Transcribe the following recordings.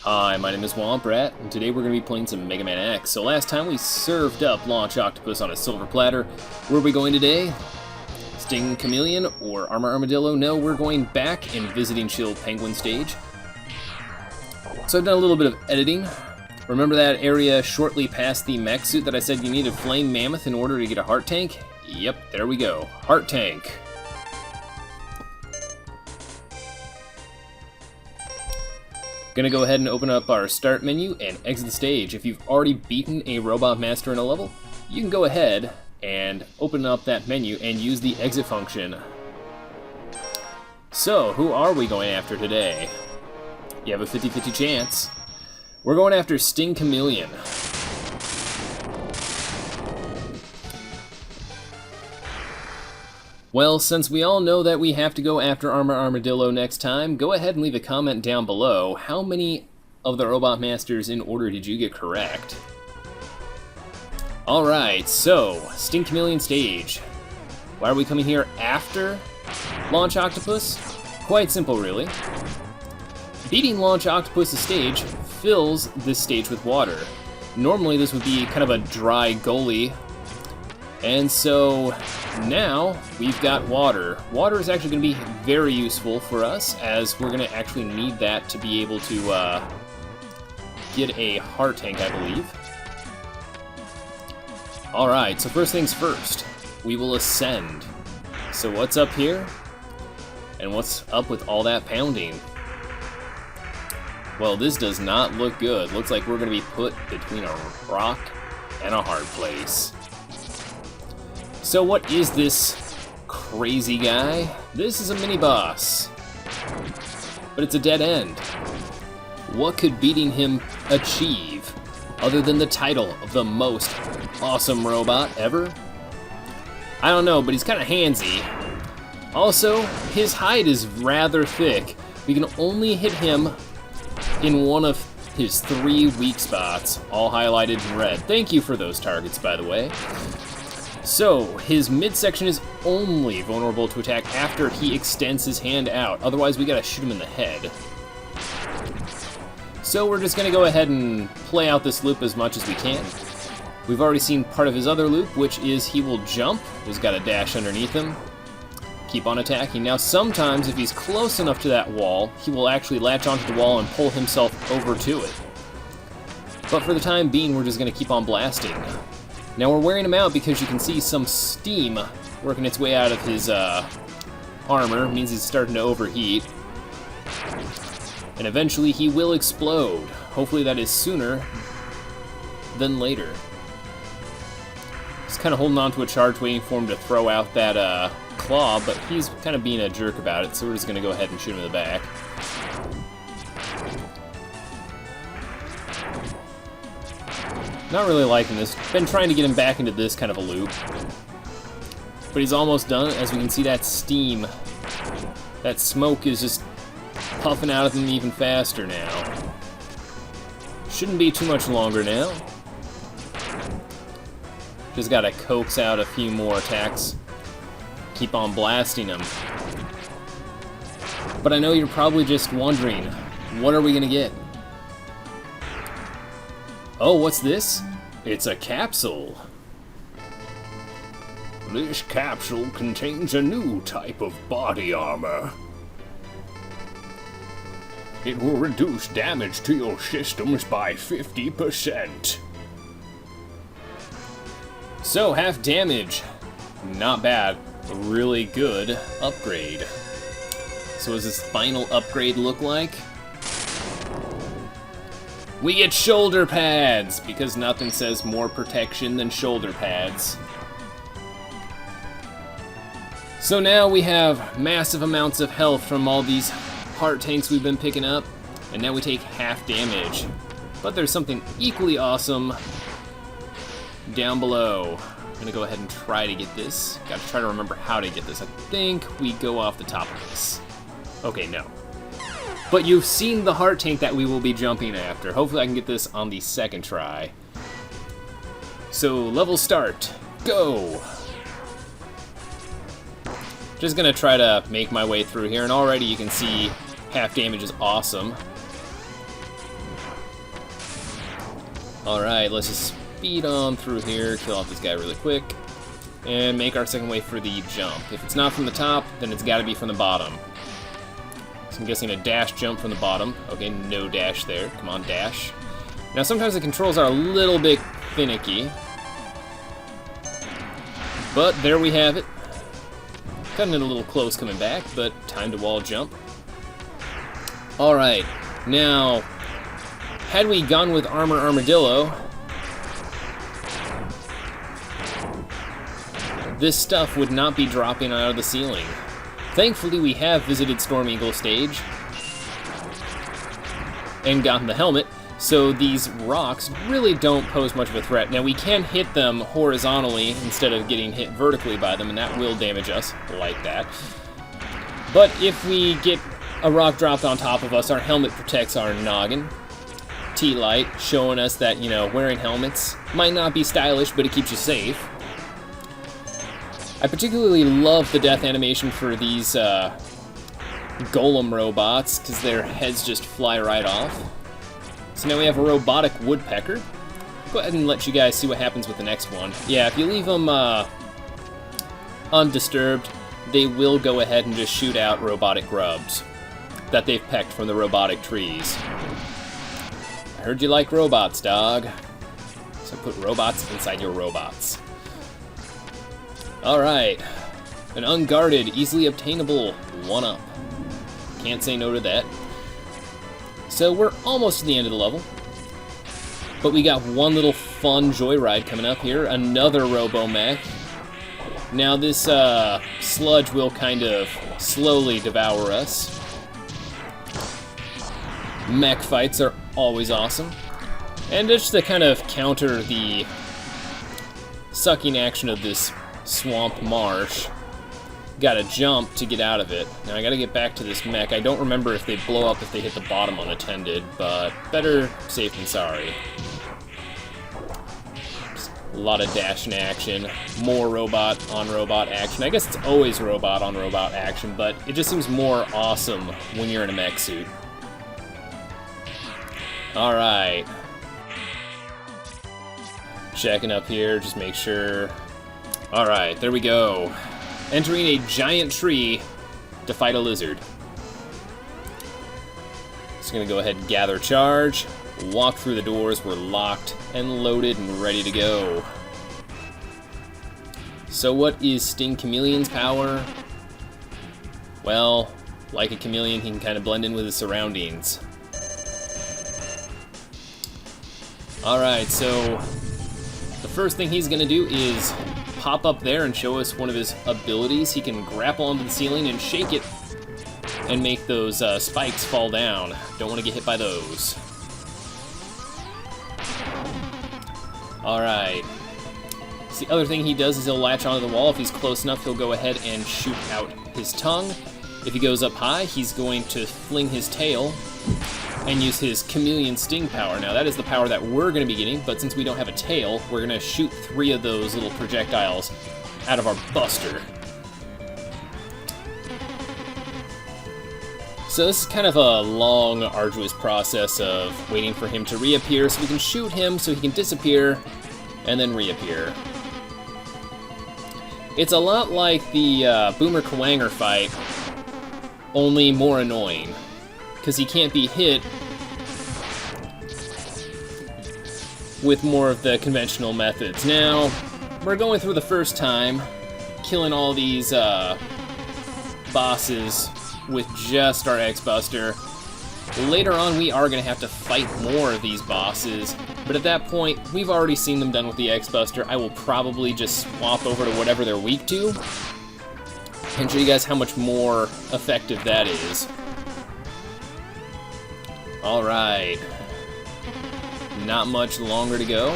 Hi, my name is Womp, and today we're going to be playing some Mega Man X. So last time we served up Launch Octopus on a silver platter. Where are we going today? Sting Chameleon or Armor Armadillo? No, we're going back and visiting Shield Penguin stage. So I've done a little bit of editing. Remember that area shortly past the mech suit that I said you need a Flame Mammoth in order to get a Heart Tank? Yep, there we go. Heart Tank. Gonna go ahead and open up our start menu and exit the stage. If you've already beaten a Robot Master in a level, you can go ahead and open up that menu and use the exit function. So, who are we going after today? You have a 50-50 chance. We're going after Sting Chameleon. Well, since we all know that we have to go after Armor Armadillo next time, go ahead and leave a comment down below. How many of the Robot Masters in order did you get correct? Alright, so, Sting Chameleon stage. Why are we coming here after Launch Octopus? Quite simple, really. Beating Launch Octopus' stage fills this stage with water. Normally this would be kind of a dry gully, and so now we've got water. Water is actually going to be very useful for us, as we're going to actually need that to be able to get a heart tank, I believe. Alright, so first things first, we will ascend. So what's up here? And what's up with all that pounding? Well, this does not look good. Looks like we're going to be put between a rock and a hard place. So what is this crazy guy? This is a mini-boss, but it's a dead end. What could beating him achieve, other than the title of the most awesome robot ever? I don't know, but he's kind of handsy. Also, his hide is rather thick. We can only hit him in one of his 3 weak spots, all highlighted in red. Thank you for those targets, by the way. So, his midsection is only vulnerable to attack after he extends his hand out. Otherwise, we gotta shoot him in the head. So we're just gonna go ahead and play out this loop as much as we can. We've already seen part of his other loop, which is he will jump. He's got a dash underneath him. Keep on attacking. Now, sometimes, if he's close enough to that wall, he will actually latch onto the wall and pull himself over to it. But for the time being, we're just gonna keep on blasting. Now we're wearing him out because you can see some steam working its way out of his armor. It means he's starting to overheat. And eventually he will explode. Hopefully that is sooner than later. He's kind of holding on to a charge, waiting for him to throw out that claw, but he's kind of being a jerk about it, so we're just going to go ahead and shoot him in the back. Not really liking this. Been trying to get him back into this kind of a loop. But he's almost done. As we can see, that steam, that smoke is just puffing out of him even faster now. Shouldn't be too much longer now. Just gotta coax out a few more attacks. Keep on blasting him. But I know you're probably just wondering, what are we gonna get? Oh, what's this? It's a capsule. This capsule contains a new type of body armor. It will reduce damage to your systems by 50%. So, half damage. Not bad. A really good upgrade. So, what does this final upgrade look like? We get shoulder pads, because nothing says more protection than shoulder pads. So now we have massive amounts of health from all these heart tanks we've been picking up, and now we take half damage. But there's something equally awesome down below. I'm gonna go ahead and try to get this. Gotta try to remember how to get this. I think we go off the top of this. Okay, no. But you've seen the heart tank that we will be jumping after. Hopefully I can get this on the second try. So, level start. Go! Just gonna try to make my way through here, and already you can see half damage is awesome. Alright, let's just speed on through here, kill off this guy really quick, and make our second way for the jump. If it's not from the top, then it's gotta be from the bottom. So I'm guessing a dash jump from the bottom. Okay, no dash there. Come on, dash. Now sometimes the controls are a little bit finicky, but there we have it. Cutting it a little close coming back, but time to wall jump. Alright, now, had we gone with Armor Armadillo, this stuff would not be dropping out of the ceiling. Thankfully, we have visited Storm Eagle stage and gotten the helmet, so these rocks really don't pose much of a threat. Now, we can hit them horizontally instead of getting hit vertically by them, and that will damage us like that. But if we get a rock dropped on top of us, our helmet protects our noggin. T-light showing us that, you know, wearing helmets might not be stylish, but it keeps you safe. I particularly love the death animation for these golem robots, because their heads just fly right off. So now we have a robotic woodpecker. Go ahead and let you guys see what happens with the next one. Yeah, if you leave them undisturbed, they will go ahead and just shoot out robotic grubs that they've pecked from the robotic trees. I heard you like robots, dog. So put robots inside your robots. Alright. An unguarded, easily obtainable 1-up. Can't say no to that. So we're almost to the end of the level. But we got one little fun joyride coming up here. Another Robo-Mech. Now this sludge will kind of slowly devour us. Mech fights are always awesome. And just to kind of counter the sucking action of this swamp marsh, gotta jump to get out of it. Now I gotta get back to this mech. I don't remember if they blow up if they hit the bottom unattended, but better safe than sorry. Just a lot of dashing action, more robot on robot action. I guess it's always robot on robot action, but it just seems more awesome when you're in a mech suit. Alright. Checking up here, just make sure. Alright, there we go. Entering a giant tree to fight a lizard. Just gonna go ahead and gather charge, walk through the doors. We're locked and loaded and ready to go. So what is Sting Chameleon's power? Well, like a chameleon, he can kind of blend in with his surroundings. Alright, so the first thing he's gonna do is pop up there and show us one of his abilities. He can grapple onto the ceiling and shake it and make those spikes fall down. Don't want to get hit by those. Alright. So the other thing he does is he'll latch onto the wall. If he's close enough, he'll go ahead and shoot out his tongue. If he goes up high, he's going to fling his tail and use his chameleon sting power. Now that is the power that we're going to be getting, but since we don't have a tail, we're going to shoot 3 of those little projectiles out of our buster. So this is kind of a long, arduous process of waiting for him to reappear so we can shoot him so he can disappear and then reappear. It's a lot like the Boomer Kawanger fight, only more annoying, because he can't be hit with more of the conventional methods. Now, we're going through the first time, killing all these bosses with just our X-Buster. Later on, we are going to have to fight more of these bosses, but at that point, we've already seen them done with the X-Buster. I will probably just swap over to whatever they're weak to, and show you guys how much more effective that is. Alright. Not much longer to go.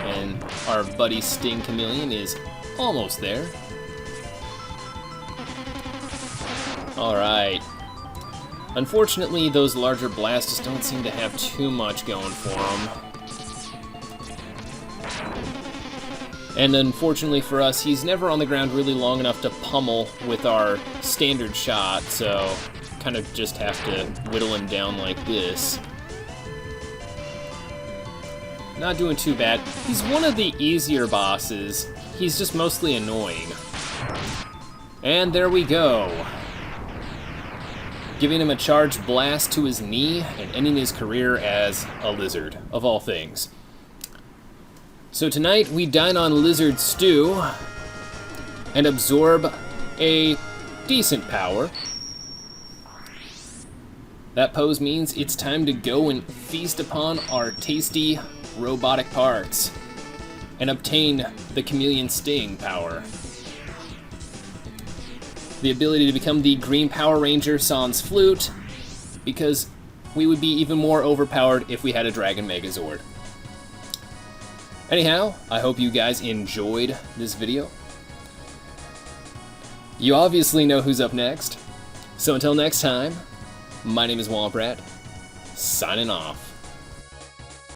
And our buddy Sting Chameleon is almost there. Alright. Unfortunately, those larger blasts just don't seem to have too much going for them. And unfortunately for us, he's never on the ground really long enough to pummel with our standard shot, so kind of just have to whittle him down like this. not doing too bad. He's one of the easier bosses. He's just mostly annoying. And there we go. Giving him a charged blast to his knee and ending his career as a lizard, of all things. So tonight we dine on lizard stew and absorb a decent power. That pose means it's time to go and feast upon our tasty robotic parts and obtain the Chameleon Sting power. The ability to become the Green Power Ranger Sans Flute, because we would be even more overpowered if we had a Dragon Megazord. Anyhow, I hope you guys enjoyed this video. You obviously know who's up next. So until next time, my name is Womp, signing off.